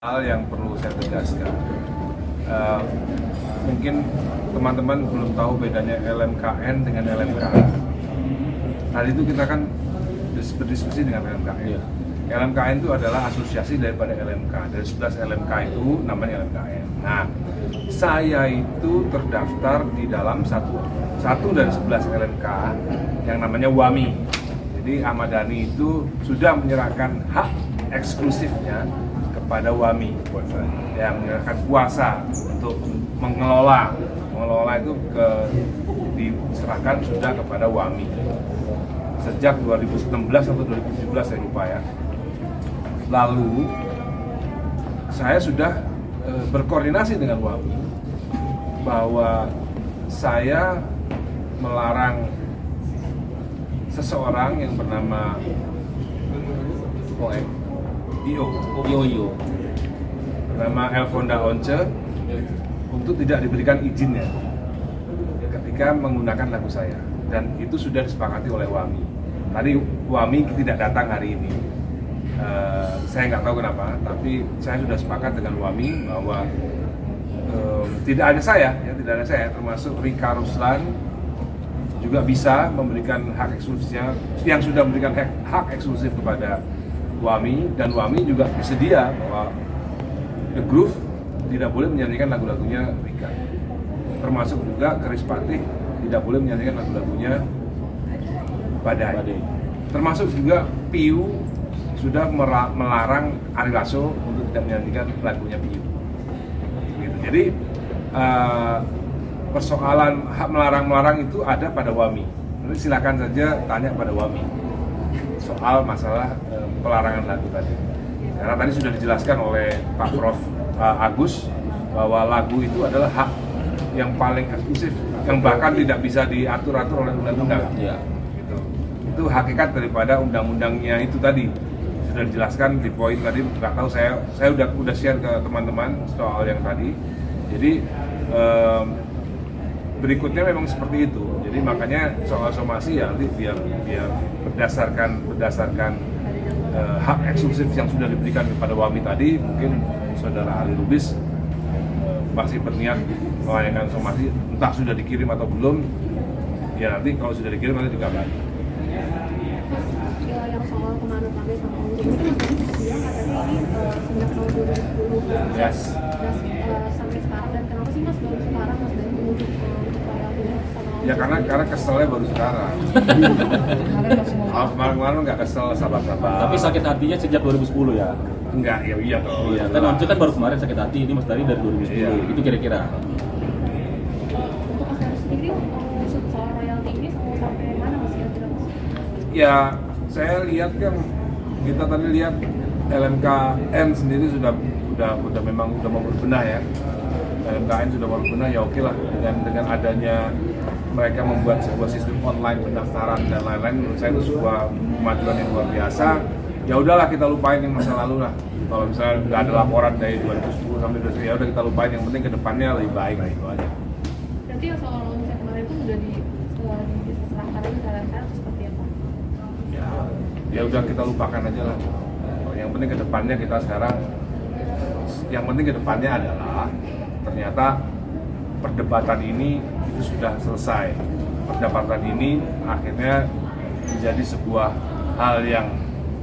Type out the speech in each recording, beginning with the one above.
Hal yang perlu saya tegaskan, mungkin teman-teman belum tahu bedanya LMKN dengan LMK. Tadi itu kita kan berdiskusi dengan LMKN. Iya. LMKN itu adalah asosiasi daripada LMK. Dari 11 LMK itu namanya LMKN. Nah, saya itu terdaftar di dalam satu dari 11 LMK yang namanya WAMI. Jadi Ahmad Dhani itu sudah menyerahkan hak eksklusifnya kepada WAMI, yang menyerahkan kuasa untuk mengelola itu diserahkan sudah kepada WAMI sejak 2016 atau 2017 saya lupa ya. Lalu saya sudah berkoordinasi dengan WAMI bahwa saya melarang seseorang yang bernama Iyo bernama Elfonda Once untuk tidak diberikan izinnya ketika menggunakan lagu saya, dan itu sudah disepakati oleh WAMI. Tadi WAMI tidak datang hari ini, saya nggak tahu kenapa, tapi saya sudah sepakat dengan WAMI bahwa tidak ada saya, termasuk Rika Ruslan juga bisa memberikan hak eksklusifnya, yang sudah memberikan hak eksklusif kepada WAMI, dan WAMI juga bersedia bahwa The Groove tidak boleh menyanyikan lagu-lagunya Rika, termasuk juga Chris Patih tidak boleh menyanyikan lagu-lagunya Badai. Termasuk juga Piu sudah melarang Ari Lasso untuk tidak menyanyikan lagunya Piu. Gitu. Jadi persoalan hak melarang itu ada pada WAMI. Nanti silakan saja tanya pada WAMI soal masalah pelarangan lagu tadi. Karena tadi sudah dijelaskan oleh Pak Prof. Agus bahwa lagu itu adalah hak yang paling eksklusif, yang bahkan tidak bisa diatur-atur oleh undang-undang. Ya. Gitu. Itu hakikat daripada undang-undangnya itu tadi. Sudah dijelaskan di poin tadi, nggak tahu saya udah share ke teman-teman soal yang tadi. Jadi berikutnya memang seperti itu. Jadi makanya soal somasi ya nanti biar berdasarkan hak eksklusif yang sudah diberikan kepada WAMI tadi, mungkin saudara Ali Lubis masih berniat melayangkan somasi, entah sudah dikirim atau belum. Ya nanti kalau sudah dikirim nanti dikabarin. Yang soal kemana kami sama dia katanya ini sejak tahun 2010 Yes. sampai sekarang, dan kenapa sih Mas baru sekarang Mas dari menuju upaya ini sama Ya karena keselnya baru sekarang. Kemarin nggak kesel, sabar-sabar. Tapi sakit hatinya sejak 2010 ya? Enggak, ya iya dong. Iya, kan Once kan baru kemarin sakit hati, ini Mas Dhani dari 2010. Iya. Itu kira-kira. untuk Mas Dhani sendiri soal royalti ini sampai mana Mas kira-kira Mas? Ya, saya lihat kan, kita tadi lihat LMKN sendiri sudah memang mau berbenah ya. LMKN sudah mau berbenah, ya oke lah. Dengan adanya mereka membuat sebuah sistem online pendaftaran dan lain-lain, menurut saya itu sebuah kemajuan yang luar biasa. Ya udahlah, kita lupain yang masa lalu lah. Kalau misalnya nggak ada laporan dari 2010 sampai 2010, ya udah kita lupain, yang penting kedepannya lebih baik lah, itu aja. Berarti yang soal misalnya kemarin itu udah diserahkan lagi ke LMK atau seperti apa? Ya udah kita lupakan aja lah. Yang penting kedepannya kita sekarang, yang penting kedepannya adalah ternyata perdebatan ini itu sudah selesai. Perdebatan ini akhirnya menjadi sebuah hal yang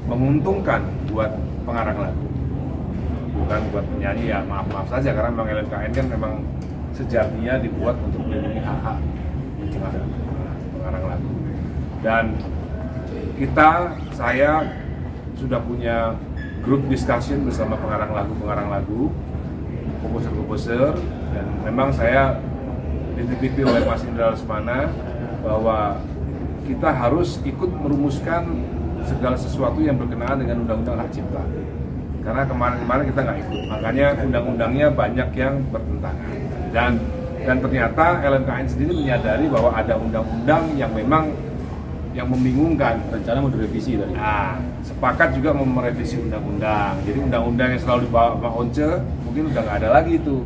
menguntungkan buat pengarang lagu, bukan buat penyanyi. Ya maaf saja, karena memang LMKN kan memang sejatinya dibuat untuk melindungi hak-hak pengarang lagu. Dan saya sudah punya grup discussion bersama pengarang lagu, komposer, dan memang saya dititipi oleh Mas Indra Lesmana bahwa kita harus ikut merumuskan segala sesuatu yang berkenaan dengan undang-undang hak cipta. Karena kemarin kita nggak ikut, makanya undang-undangnya banyak yang bertentangan. Dan ternyata LMKN sendiri menyadari bahwa ada undang-undang yang memang yang membingungkan. Rencana mau direvisi tadi. Nah, sepakat juga mau merevisi undang-undang. Jadi undang-undang yang selalu dibawa sama Once mungkin udah nggak ada lagi itu.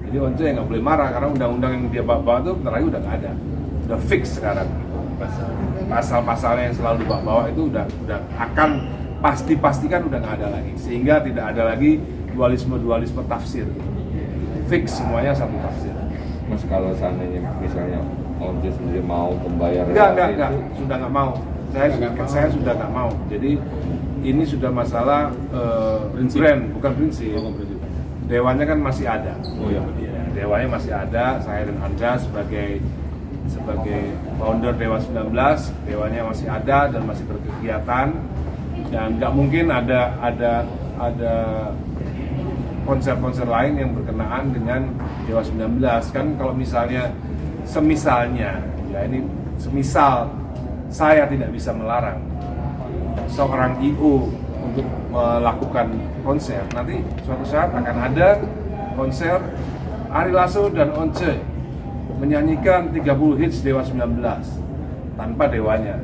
Jadi Once yang nggak boleh marah karena undang-undang yang dia bawa itu bentar lagi udah nggak ada, udah fix sekarang. Pasal-pasalnya yang selalu dibawa itu udah akan pastikan udah nggak ada lagi, sehingga tidak ada lagi dualisme tafsir. Fix semuanya satu tafsir. Mas, kalau seandainya misalnya Once sendiri mau membayar Enggak, sudah nggak mau. Saya sudah nggak mau. Jadi ini sudah masalah Prinsip. brand, bukan prinsip. Oh, prinsip. Dewanya kan masih ada. Oh iya. Dewanya masih ada. Saya dan Anda sebagai founder Dewa 19, Dewanya masih ada dan masih berkegiatan. Dan nggak mungkin ada konser-konser lain yang berkenaan dengan Dewa 19. Kan kalau semisalnya semisal saya tidak bisa melarang seorang IO untuk melakukan konser, nanti suatu saat akan ada konser Ari Lasso dan Once menyanyikan 30 hits Dewa 19 tanpa Dewanya.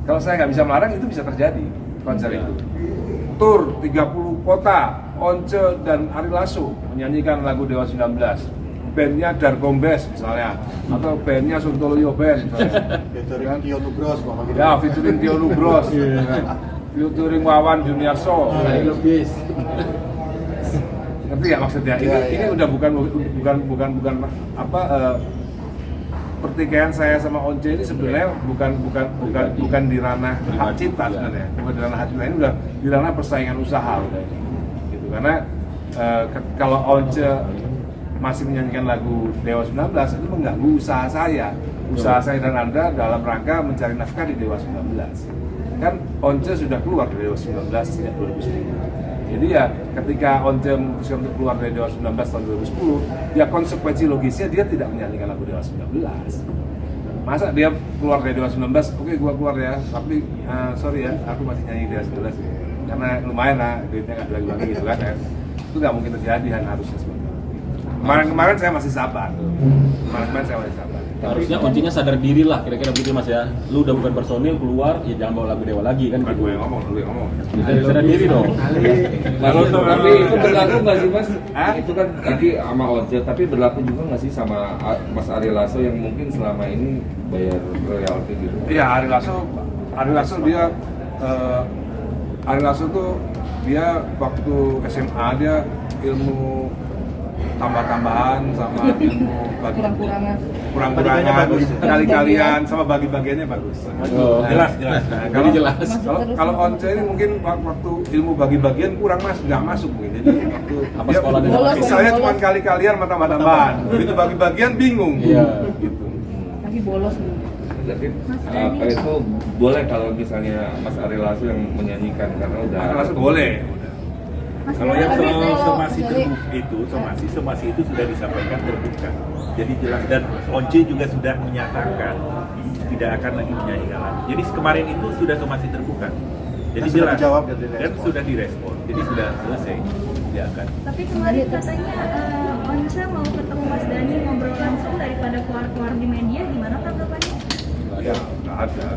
Kalau saya nggak bisa melarang, itu bisa terjadi konser itu. Tur 30 kota, Once dan Ari Lasso menyanyikan lagu Dewa 19. Bandnya Dargombes misalnya, atau bandnya Sontoloyo Band misalnya. Featuring Tio Nugros, Bapak gitu. Ya, featuring Tio Nugros, featuring Wawan Juniarso. Ngerti ya maksudnya? Ini udah bukan pertikaian saya sama Once ini sebenarnya bukan di ranah hak cipta sebenarnya, bukan di ranah hak cipta, ini udah di ranah persaingan usaha udah ini. Gitu. Karena kalau Once masih menyanyikan lagu Dewa 19 itu mengganggu usaha saya dan Anda dalam rangka mencari nafkah di Dewa 19. Kan Once sudah keluar dari Dewa 19 sejak 2010. Jadi ya ketika Once memutuskan untuk keluar dari Dewa 19 tahun 2010, ya konsekuensi logisnya dia tidak menyanyikan lagu Dewa 19. Masa dia keluar dari Dewa 19, oke gua keluar ya, tapi sorry ya, aku masih nyanyi Dewa 19 ya. Karena lumayan lah, duitnya nggak lagi gitu kan ya. Itu nggak mungkin terjadi, harusnya seperti itu. Kemarin saya masih sabar. Harusnya Oncinya sadar diri lah, kira-kira begitu Mas ya. Lu udah bukan personil, keluar, ya jangan bawa lagu Dewa lagi kan Bukan gitu. gue yang ngomong, lu yang ngomong. Sadar diri dong. Tapi itu berlaku nggak sih Mas? Hah? Itu kan tadi sama Once, tapi berlaku juga nggak sih sama Mas Ari Lasso yang mungkin selama ini bayar royalti gitu? Iya, Ari Lasso tuh dia waktu SMA dia ilmu tambah-tambahan sama ilmu kurang-kurangan kali-kalian sama bagi-bagiannya bagus. Oh, jelas. Jadi jelas. Kalau Once ini mungkin waktu ilmu bagi-bagian kurang nggak masuk mungkin. Jadi waktu Apa dia sekolahnya? misalnya cuma kali-kalian sama tambah-tambahan. Begitu bagi-bagian bingung. Iya. Gitu. Lagi bolos nih. Jadi apa itu boleh kalau misalnya Mas Ari Lasso yang menyanyikan karena udah Ari Lasso boleh. Kalau yang soal somasi itu sudah disampaikan terbuka. Jadi jelas, dan Once juga sudah menyatakan tidak akan lagi menyanyikan lagu. Jadi kemarin itu sudah somasi terbuka. Jadi Dan sudah jelas dijawab dan dan direspon. sudah direspon. Jadi sudah selesai. Dia akan. Tapi kemarin katanya Once mau ketemu Mas Dhani ngobrol langsung daripada keluar-keluar di media, gimana tanggapannya? Ya, nggak ada.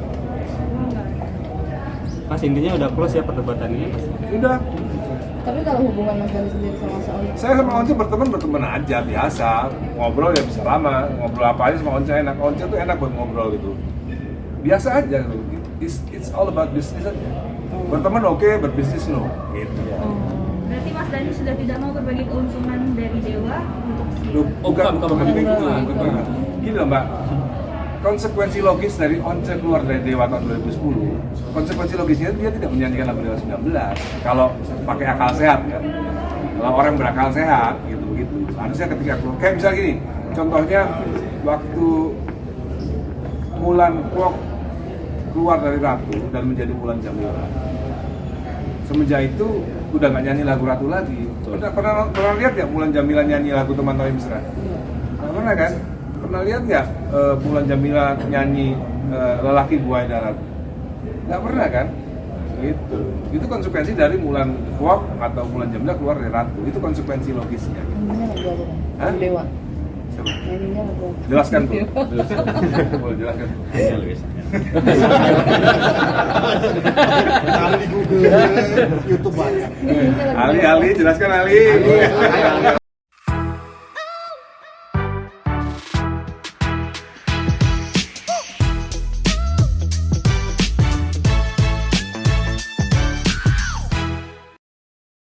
Mas, intinya udah close ya perdebatannya Mas? Sudah. Tapi kalau hubungan Mas Dhani sendiri sama Once, Saya sama Once berteman aja biasa, ngobrol ya bisa lama, ngobrol apa aja sama Once enak. Once tuh enak buat ngobrol gitu, biasa aja gitu. It's all about business aja. Berteman oke, berbisnis no. Gitu. berarti Mas Dhani sudah tidak mau berbagi keuntungan dari Dewa untuk si Loh, bukan bukan. Gini loh Mbak, konsekuensi logis dari Once keluar dari Dewa tahun 2010, konsekuensi logisnya dia tidak menyanyikan lagu Dewa 19 kalau pakai akal sehat ya. Kalau orang berakal sehat gitu begitu. Harusnya ketika keluar, kayak misalnya gini, contohnya waktu Mulan Kwok keluar dari Ratu dan menjadi Mulan Jamila. Semenjak itu udah nggak nyanyi lagu Ratu lagi. Pernah lihat ya Mulan Jamila nyanyi lagu Teman Towi Mesra? Nggak pernah kan? Pernah lihat nggak Mulan Jamila nyanyi Lelaki Buaya Darat? Nggak pernah kan? Itu konsekuensi dari Mulan Kwok atau Mulan Jamila keluar dari Ratu. Itu konsekuensi logisnya. nyanyinya lagu apa? Hah? Lagu Dewa. Coba. Nyanyinya lagu apa? Jelaskan tuh. Boleh jelaskan. Cari di Google, YouTube banyak. Nyanyinya lagu Dewa. Ali, jelaskan Ali.